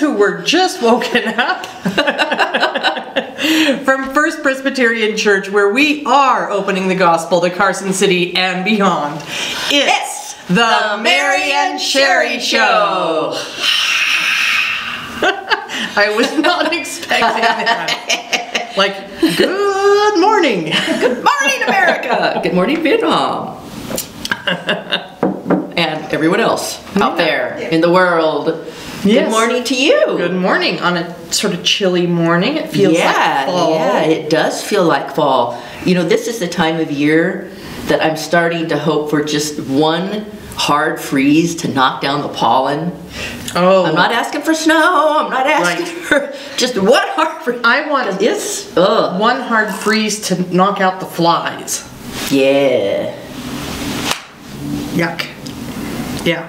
who were just woken up from First Presbyterian Church, where we are opening the gospel to Carson City and beyond. It's the Mary and Sherry Show. I was not expecting that. Like, good morning. Good morning, America. Good morning, Vietnam. And everyone else out there in the world. Yes. Good morning to you. Good morning on a sort of chilly morning. It feels like fall. Yeah, it does feel like fall. You know, this is the time of year that I'm starting to hope for just one hard freeze to knock down the pollen. Oh. I'm not asking for snow. I'm not asking for just one hard freeze. I want one hard freeze to knock out the flies. Yeah. Yuck. Yeah.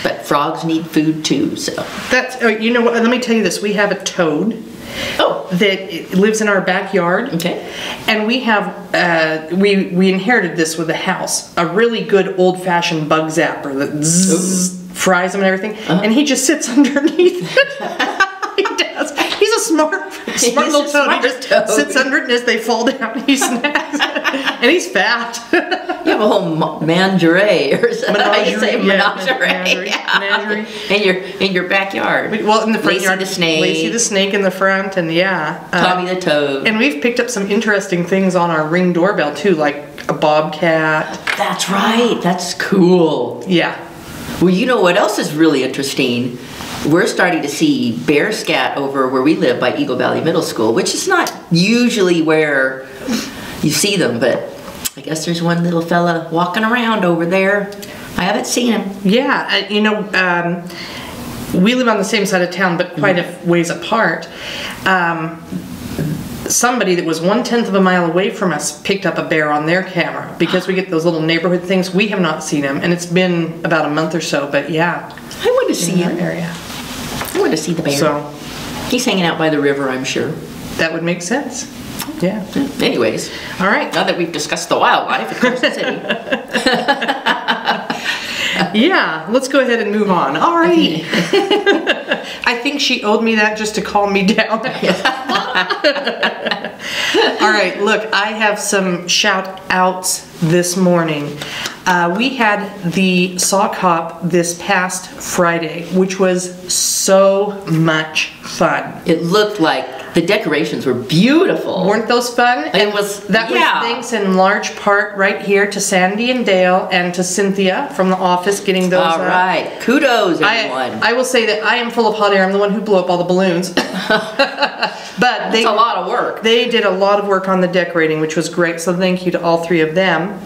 But frogs need food too, so. That's, you know what, let me tell you this. We have a toad. Oh. That lives in our backyard. Okay. And we have, we inherited this with the house. A really good old-fashioned bug zapper that fries them and everything. And he just sits underneath it. He does. He's a smart little toad. He just sits under it, and as they fall down, he snacks. And he's fat. You have a whole menagerie, or something. How you say menagerie? Menagerie. In your backyard. Well, in the front Lacey yard. the snake. Lacey the snake in the front, and Tommy the toad. And we've picked up some interesting things on our Ring doorbell too, like a bobcat. That's right. That's cool. Yeah. Well, you know what else is really interesting? We're starting to see bear scat over where we live by Eagle Valley Middle School, which is not usually where you see them, but I guess there's one little fella walking around over there. I haven't seen him. Yeah, you know, we live on the same side of town, but quite a ways apart. Somebody that was 1/10 of a mile away from us picked up a bear on their camera, because we get those little neighborhood things. We have not seen him, and it's been about a month or so, but yeah. I want to see him. Area. I want to see the bear. So, he's hanging out by the river, I'm sure. That would make sense. Yeah. Anyways. All right. Now that we've discussed the wildlife at Carson City. Yeah, let's go ahead and move on. All right. I think she owed me that just to calm me down. All right, look, I have some shout outs this morning. We had the sock hop this past Friday, which was so much fun. It looked like the decorations were beautiful. Weren't those fun? It was, that was thanks in large part right here to Sandy and Dale and to Cynthia from the office getting those all right. Kudos, everyone. I will say that I am full of hot air. I'm the one who blew up all the balloons. But that's a lot of work. They did a lot of work on the decorating, which was great. So thank you to all three of them.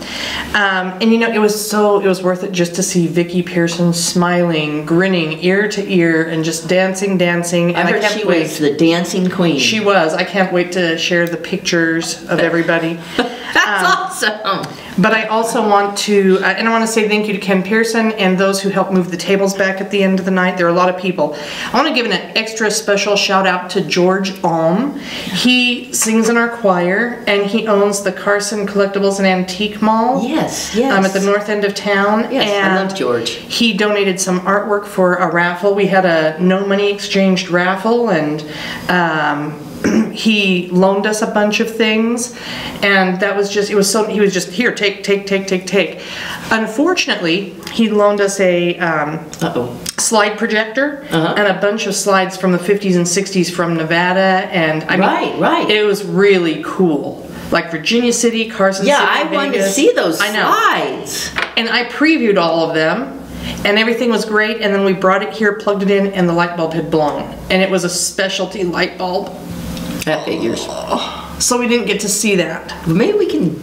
And you know, it was worth it just to see Vicki Pearson smiling, grinning ear to ear, and just dancing. And I heard she was the dancing queen. She was. I can't wait to share the pictures of everybody. That's awesome. But I also want to, and I want to say thank you to Ken Pearson and those who helped move the tables back at the end of the night. There are a lot of people. I want to give an extra special shout out to George Alm. He sings in our choir, and he owns the Carson Collectibles and Antique Mall. Yes. At the north end of town. Yes, and I love George. He donated some artwork for a raffle. We had a no money exchanged raffle, and he loaned us a bunch of things, and that was just, he was just, here, take. Unfortunately, he loaned us a slide projector and a bunch of slides from the 50s and 60s from Nevada, and I mean, it was really cool. Like Virginia City, Carson City, I wanted to see those slides. And I previewed all of them, and everything was great, and then we brought it here, plugged it in, and the light bulb had blown. And it was a specialty light bulb. That figures. So we didn't get to see that. Maybe we can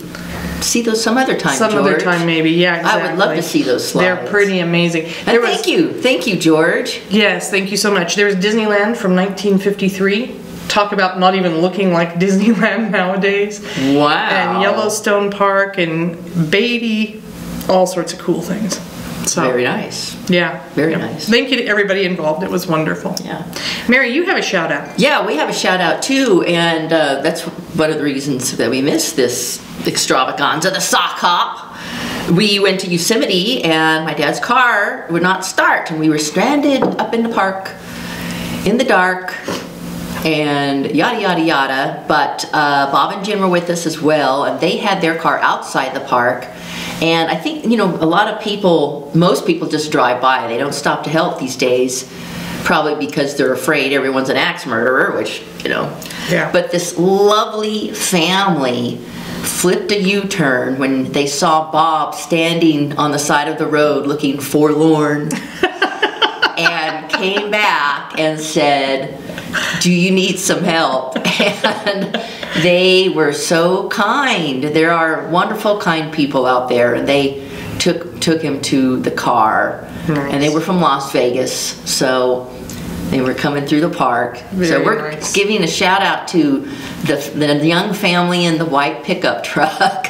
see those some other time, Some George. other time, maybe. Yeah, exactly. I would love to see those slides. They're pretty amazing. Thank you, George. Yes, thank you so much. There was Disneyland from 1953. Talk about not even looking like Disneyland nowadays. Wow. And Yellowstone Park and Beatty, all sorts of cool things. So, very nice. Yeah. Very nice. Thank you to everybody involved. It was wonderful. Yeah. Mary, you have a shout out. Yeah, we have a shout out too, and that's one of the reasons that we missed this extravaganza, the sock hop. We went to Yosemite, and my dad's car would not start, and we were stranded up in the park. in the dark, and yada yada yada. But Bob and Jim were with us as well, and they had their car outside the park. And I think, you know, a lot of people, most people just drive by. They don't stop to help these days, probably because they're afraid everyone's an axe murderer, which, you know. Yeah. But this lovely family flipped a U-turn when they saw Bob standing on the side of the road looking forlorn and came back and said, "Do you need some help?" And they were so kind. There are wonderful, kind people out there, and they took him to the car. Nice. And they were from Las Vegas, so they were coming through the park. So we're giving a shout out to the young family in the white pickup truck.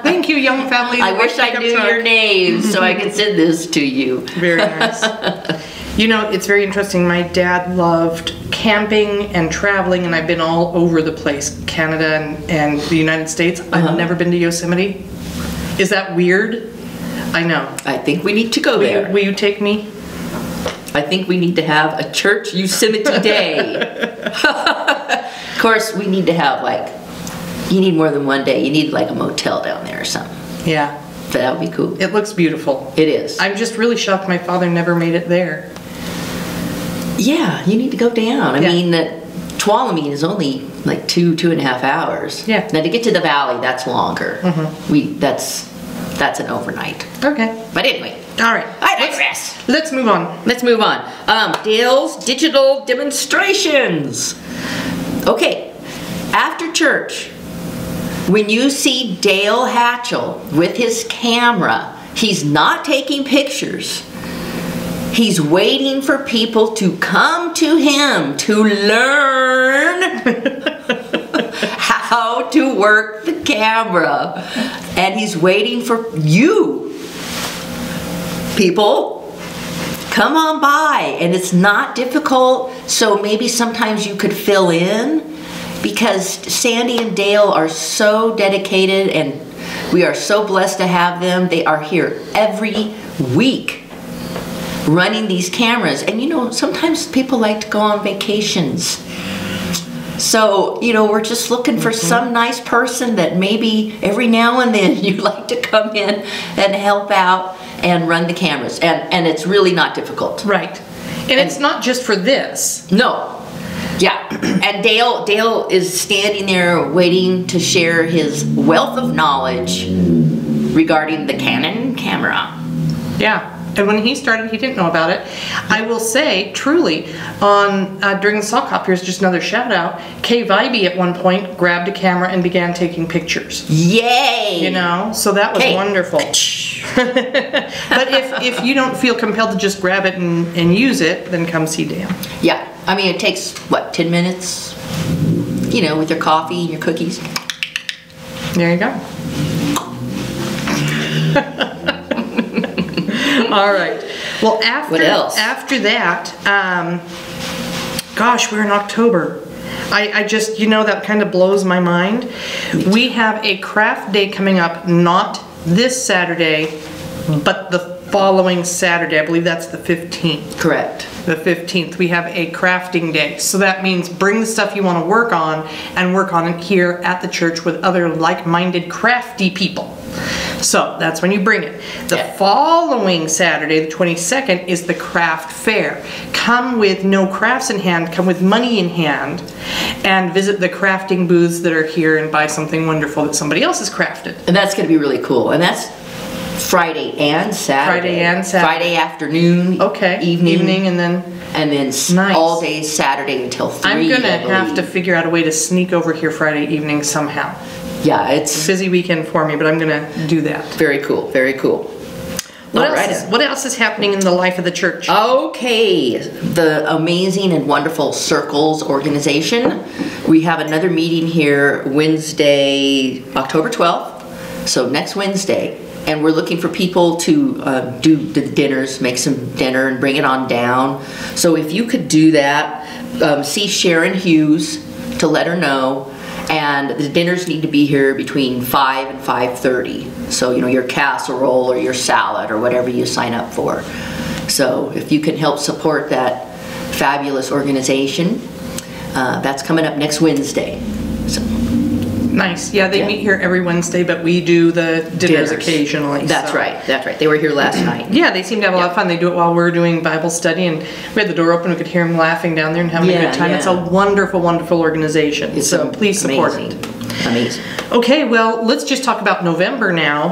Thank you, young family. I wish I knew your names so I could send this to you. Very nice. You know, it's very interesting. My dad loved camping and traveling, and I've been all over the place, Canada and the United States. I've never been to Yosemite. Is that weird? I know. I think we need to go there. Will you take me? I think we need to have a church Yosemite day. Of course, we need to have, like, you need more than one day. You need like a motel down there or something. Yeah. That would be cool. It looks beautiful. It is. I'm just really shocked my father never made it there. Yeah, you need to go down. I mean, Tuolumne is only like 2.5 hours. Yeah. Now to get to the valley, that's longer. That's an overnight. Okay. But anyway. All right. I digress. Let's move on. Let's move on. Dale's digital demonstrations. Okay. After church, when you see Dale Hatchell with his camera, he's not taking pictures. He's waiting for people to come to him to learn how to work the camera. And he's waiting for you. People, come on by. And it's not difficult, so maybe sometimes you could fill in, because Sandy and Dale are so dedicated and we are so blessed to have them. They are here every week running these cameras. And you know, sometimes people like to go on vacations. So, you know, we're just looking for some nice person that maybe every now and then you'd like to come in and help out and run the cameras. And it's really not difficult. Right. And it's not just for this. No. Yeah. And Dale is standing there waiting to share his wealth of knowledge regarding the Canon camera. Yeah. And when he started, he didn't know about it. I will say, truly, during the sock hop, here's just another shout out. Kay Vibey at one point grabbed a camera and began taking pictures. Yay! You know, so that was wonderful. But if you don't feel compelled to just grab it and use it, then come see Dale. Yeah, I mean, it takes, what, 10 minutes? You know, with your coffee and your cookies. There you go. All right. Well, what else? After that, gosh, we're in October. I just, you know, that kind of blows my mind. We have a craft day coming up, not this Saturday, but the following Saturday. I believe that's the 15th. Correct. The 15th. We have a crafting day. So that means bring the stuff you want to work on and work on it here at the church with other like-minded crafty people. So that's when you bring it. The following Saturday, the 22nd, is the craft fair. Come with no crafts in hand, come with money in hand, and visit the crafting booths that are here and buy something wonderful that somebody else has crafted. And that's going to be really cool. And that's Friday and Saturday. Friday and Saturday. Friday afternoon. Okay. Evening. And then nice. All day Saturday until 3. I'm going to have to figure out a way to sneak over here Friday evening somehow. Yeah, it's a busy weekend for me, but I'm going to do that. Very cool, very cool. What else is happening in the life of the church? Okay, the amazing and wonderful Circles organization. We have another meeting here Wednesday, October 12th, so next Wednesday. And we're looking for people to do the dinners, make some dinner and bring it on down. So if you could do that, see Sharon Hughes to let her know. And the dinners need to be here between 5 and 5:30. So, you know, your casserole or your salad or whatever you sign up for. So if you can help support that fabulous organization. That's coming up next Wednesday. So. Nice. Yeah, they meet here every Wednesday, but we do the dinners occasionally. That's right. That's right. They were here last night. Yeah, they seem to have a lot of fun. They do it while we're doing Bible study, and we had the door open. We could hear them laughing down there and having a good time. It's a wonderful, wonderful organization. So please support it. Amazing. Okay, well, let's just talk about November now.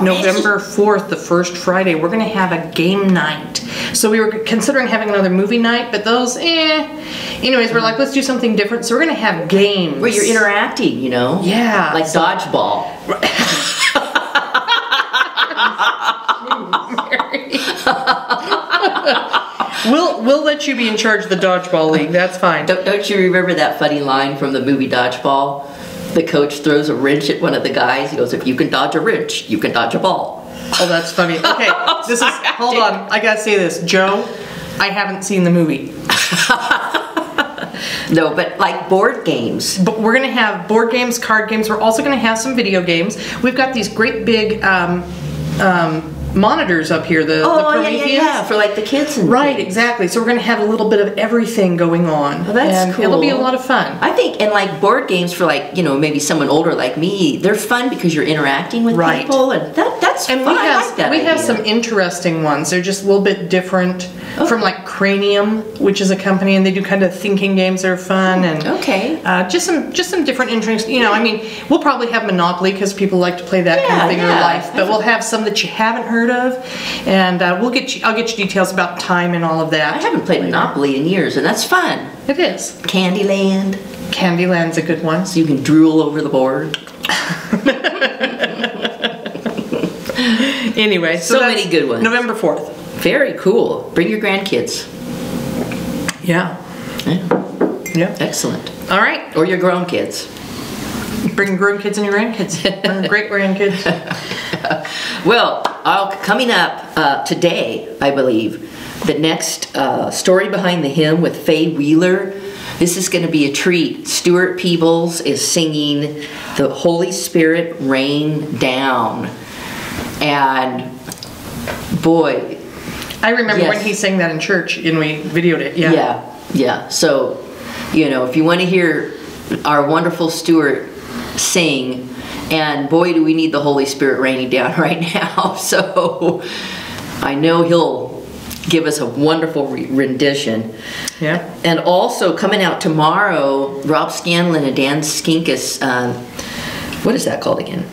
November 4th, the first Friday, we're going to have a game night. So we were considering having another movie night, but those, Anyways, we're like, let's do something different. So we're going to have games. Where you're interacting, you know? Yeah. Like dodgeball. We'll let you be in charge of the dodgeball league. That's fine. Don't you remember that funny line from the movie Dodgeball? The coach throws a wrench at one of the guys. He goes, "If you can dodge a wrench, you can dodge a ball." Oh, that's funny. Okay, hold on. I gotta say this, Joe. I haven't seen the movie. No, but like board games. But we're gonna have board games, card games. We're also gonna have some video games. We've got these great big monitors up here. The Prometheus. Yeah, for like the kids and right, things. Exactly. So we're gonna have a little bit of everything going on. Well, that's cool. It'll be a lot of fun. I think, and like board games for like maybe someone older like me, they're fun because you're interacting with people, and that's fun. We have some interesting ones. They're just a little bit different from like Cranium, which is a company, and they do kind of thinking games that are fun and just some different interests. I mean, we'll probably have Monopoly because people like to play that kind of thing in their life, but we'll have some that you haven't heard of, and I'll get you details about time and all of that. I haven't played Monopoly in years, and that's fun. It is. Candyland's a good one. So you can drool over the board. Anyway, so many good ones. November 4th. Very cool. Bring your grandkids. Yeah. Excellent. All right. Or your grown kids. Bring grown kids and your grandkids. Bring great grandkids. Well, coming up today, I believe, the next Story Behind the Hymn with Faye Wheeler. This is going to be a treat. Stuart Peebles is singing The Holy Spirit Rain Down. And boy, I remember when he sang that in church and we videoed it. Yeah. So, if you want to hear our wonderful Stuart sing, and boy, do we need the Holy Spirit raining down right now. So I know he'll give us a wonderful rendition. Yeah. And also coming out tomorrow, Rob Scanlon and Dan Skinkus, what is that called again?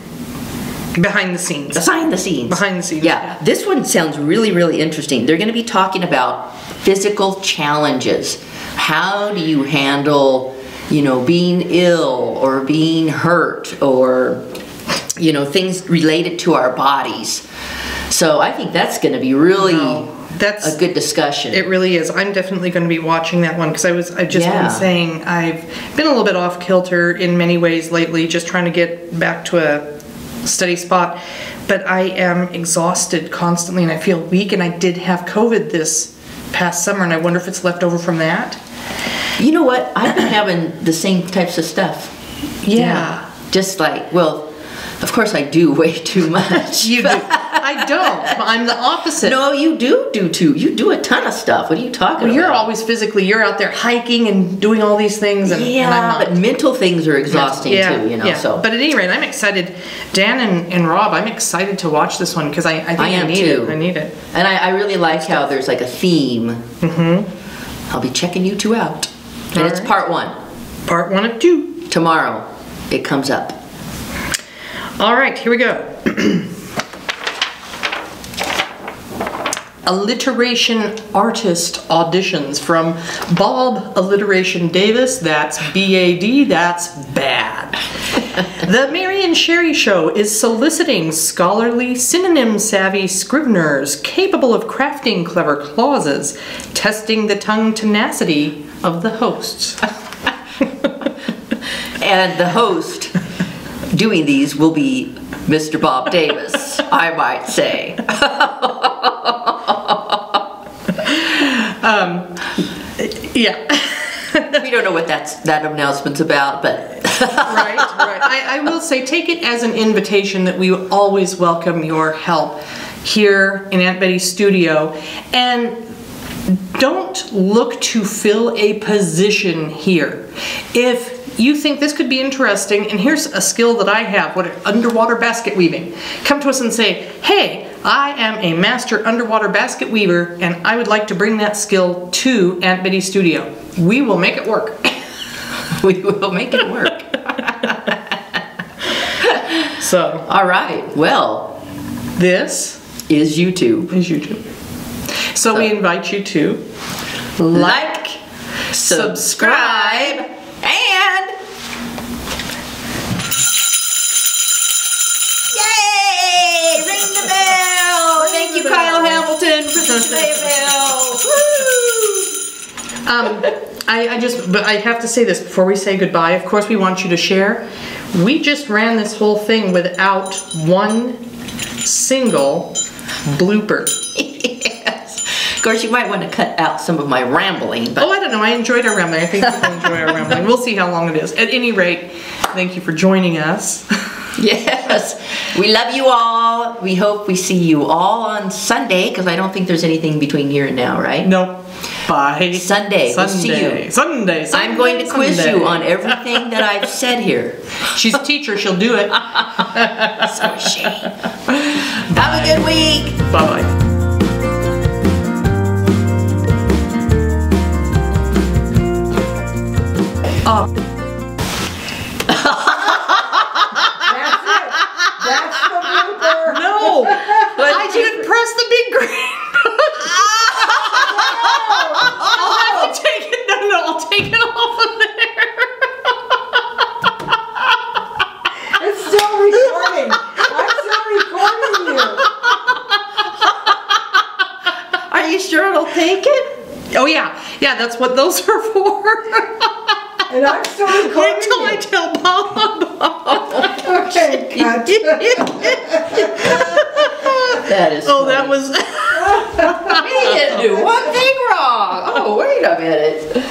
Behind the scenes. Behind the scenes. Yeah. This one sounds really, really interesting. They're going to be talking about physical challenges. How do you handle, being ill or being hurt or, things related to our bodies. So I think that's going to be really a good discussion. It really is. I'm definitely going to be watching that one because I've just been saying I've been a little bit off kilter in many ways lately, just trying to get back to a steady spot, but I am exhausted constantly and I feel weak, and I did have COVID this past summer, and I wonder if it's left over from that. You know what? I've been having the same types of stuff. Yeah. Just like, of course I do way too much. You do. I don't. I'm the opposite. No, you do too. You do a ton of stuff. What are you talking about? You're always you're out there hiking and doing all these things. And, and I'm not. But mental things are exhausting too, So. But at any rate, I'm excited. Dan and Rob, I'm excited to watch this one because I think I need it. I need it. And I really like how there's like a theme. Mm-hmm. I'll be checking you two out. And it's part 1. Part 1 of 2. Tomorrow it comes up. All right, here we go. Alliteration artist auditions from Bob Alliteration Davis. That's B-A-D. That's bad. The Mary and Sherry Show is soliciting scholarly, synonym-savvy scriveners capable of crafting clever clauses, testing the tongue tenacity of the hosts. And the host doing these will be Mr. Bob Davis, I might say. Yeah. We don't know what that announcement's about, but... Right. I will say, take it as an invitation that we always welcome your help here in Aunt Betty's studio. And don't look to fill a position here. If you think this could be interesting, and here's a skill that I have, underwater basket weaving, come to us and say, hey, I am a master underwater basket weaver, and I would like to bring that skill to Aunt Betty's studio. We will make it work. We will make it work. So, all right. Well, this is YouTube. So we invite you to like, subscribe, and yay! Ring the bell! Thank you, Kyle Hamilton, for ringing the bell. But I have to say this before we say goodbye. Of course, we want you to share. We just ran this whole thing without one single blooper. Yes. Of course, you might want to cut out some of my rambling. But... Oh, I don't know. I enjoyed our rambling. I think people enjoy our rambling. We'll see how long it is. At any rate, thank you for joining us. Yes. We love you all. We hope we see you all on Sunday, because I don't think there's anything between here and now, right? Nope. Bye. Sunday. We'll see you. Sunday. I'm going to quiz you on everything that I've said here. She's a teacher. She'll do it. So is she. Have a good week. Bye-bye. That's the blooper. No, I didn't press the big green. I'll have to take it. No, I'll take it off of there. It's still recording. I'm still recording you. Are you sure it'll take it? Oh yeah, that's what those are for. And I'm still recording. Wait till I tell Bob. Okay, cut. That is. Oh, funny. that was. He didn't do one thing wrong. Oh, wait a minute.